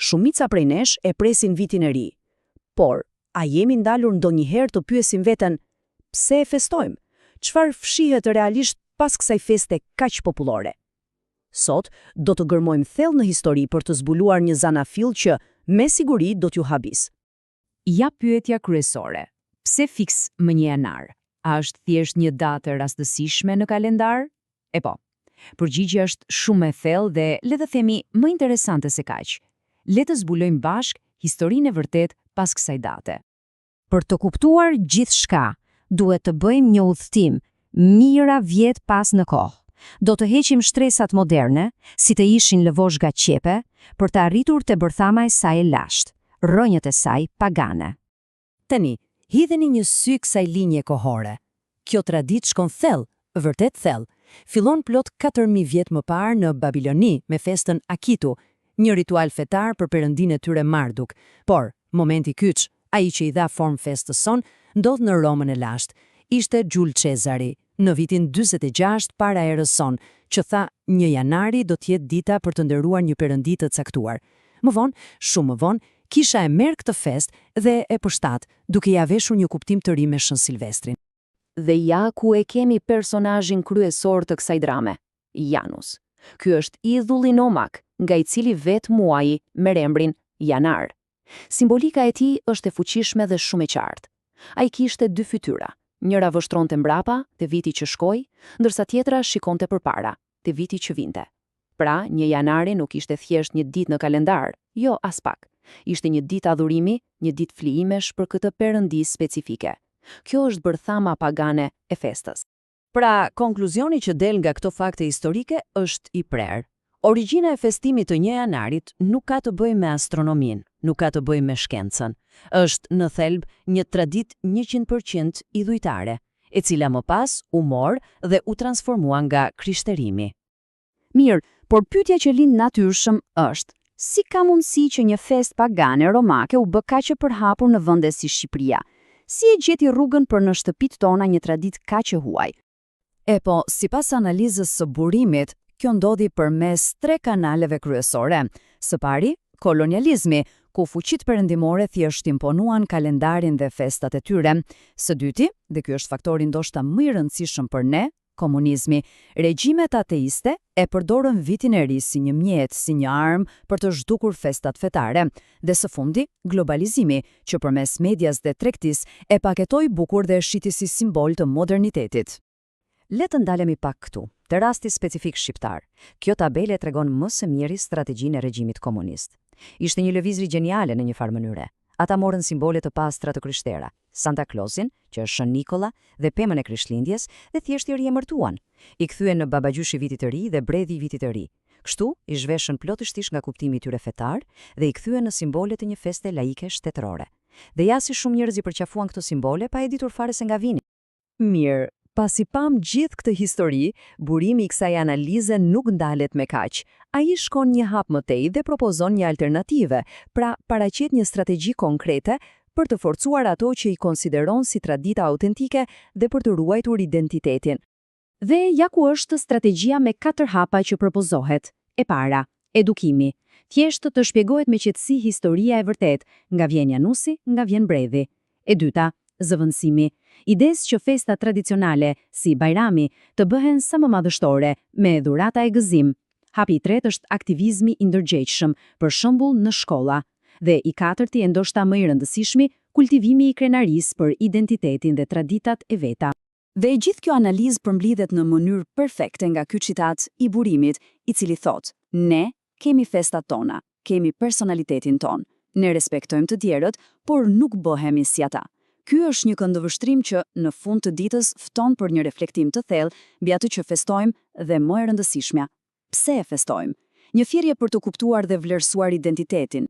Shumica prej nesh e presin vitin e ri. Por, a jemi ndalur ndonjëherë të pyesim veten, pse e festojmë? Çfarë fshihet realisht pas kësaj feste kaq popullore? Sot, do të gërmojmë thellë në histori për të zbuluar një zanafill që, me siguri, do t'ju habis. Ja pyetja kryesore. Pse fiks më 1 janar? A është thjesht një datë e rastësishme në kalendar? E po. Përgjigjja është shumë e thellë dhe le të themi më interesante se kaq. Le të zbulojmë bashk historinë e vërtet pas kësaj date. Për të kuptuar gjithçka, duhet të bëjmë një udhëtim mijëra vjet pas në kohë. Do të heqim shtresat moderne, si të ishin lëvozhga qepe, për të arritur te bërthama e saj e lashtë, rrënjët e saj pagane. Tani, hidheni një sy kësaj linje kohore. Kjo traditë shkon thellë, vërtet thellë. Fillon plot 4000 vjet më parë në Babiloni me festën Akitu, një ritual fetar për perëndinë e tyre Marduk. Por, momenti kyç, ai që i dha formë festës son, ndodh në Romën e lashtë. Ishte Gjul Cezari, në vitin 46 para erës son, që tha 1 janari do t'jetë dita për të nderuar një perëndi të caktuar. Më vonë, shumë më vonë, kisha e merr këtë festë dhe e përshtat, duke ia veshur një kuptim të ri me Shën Silvestrin. Dhe ja ku e kemi personazhin kryesor të kësaj drame, Janus. Ky është idhulli nomak, nga i cili vetë muaji merr emrin Janar. Simbolika e tij është e fuqishme dhe shumë e qartë. Ai kishte 2 fytyra. Njëra vështronte mbrapa, te viti që shkoi, ndërsa tjetra shikonte përpara, te viti që vinte. Pra, 1 janari nuk ishte thjesht një ditë në kalendar, jo as pak. Ishte një ditë adhurimi, një ditë flijimesh për këtë perëndi specifike. Kjo është bërthama pagane e festës. Pra, konkluzioni që del nga këto fakte historike është i prerë. Origjina e festimit të 1 janarit nuk ka të bëjë me astronominë, nuk ka të bëjë me shkencën. Është në thelb një traditë 100% idhujtare, e cila më pas u mor dhe u transformua nga krishterimi. Mirë, por pyetja që lind natyrshëm është, si ka mundësi që një festë pagane romake u bë kaq e përhapur në vende si Shqipëria? Si e gjeti rrugën për në shtëpitë tona një traditë kaq e huaj? E po, sipas analizës së burimit, kjo ndodhi përmes 3 kanaleve kryesore. Së pari, kolonializmi, ku fuqitë perëndimore thjesht imponuan kalendarin dhe festat e tyre. Së dyti, dhe ky është faktori ndoshta më i rëndësishëm për ne, komunizmi. Regjimet ateiste e përdorën vitin e ri si një mjet, si një armë për të zhdukur festat fetare. Dhe së fundi, globalizimi, që përmes medias dhe tregtisë e paketoi bukur dhe e shiti si simbol të modernitetit. Le të ndalemi pak këtu, te rasti specifik shqiptar. Kjo tabele tregon më së miri strategjinë e regjimit komunist. Ishte një lëvizje gjeniale në një farë mënyre. Ata morën simbole të pastra të kryshtera, Santa Clausin, që është Shën Nikolla, dhe pemën e Krishtlindjes, dhe thjesht i riemërtuan. I kthyen në babagjyshi vitit të ri dhe bredhi i vitit të ri. Kështu, i zhveshën plotësisht nga kuptimi i tyre fetar dhe i kthyen në simbole të një feste laike shtetërore. Dhe ja si shumë njerëz i përqafuan këto simbole pa e ditur fare se nga vinin. Mirë. Pasi pam gjithë këtë histori, burimi i kësaj analize nuk ndalet me kaq. Ai shkon një hap më tej dhe propozon një alternative, pra paraqet një strategji konkrete për të forcuar ato që i konsideron si tradita autentike dhe për të ruajtur identitetin. Dhe ja ku është strategjia me 4 hapa që propozohet. E para, edukimi. Thjesht të shpjegohet me qetësi historia e vërtet, nga vjen Janusi, nga vjen bredhi. E dyta, zëvendësimi. Idesë që festa tradicionale, si Bajrami, të bëhen sa më madhështore, me dhurata e gëzim. Hapi i tretë është aktivizmi i ndërgjegjshëm, për shembull në shkolla. Dhe i katërti e ndoshta më i rëndësishmi, kultivimi i krenarisë për identitetin dhe traditat e veta. Dhe gjithë kjo analizë përmbledhet në mënyrë perfekte nga ky citat i burimit, i cili thotë: ne kemi festat tona, kemi personalitetin ton. Ne respektojmë të tjerët, por nuk bëhemi si ata. Ky është një këndvështrim që në fund të ditës fton për një reflektim të thellë mbi atë që festojmë dhe më e rëndësishmja, pse e festojmë. Një thirrje për të kuptuar dhe vlerësuar identitetin,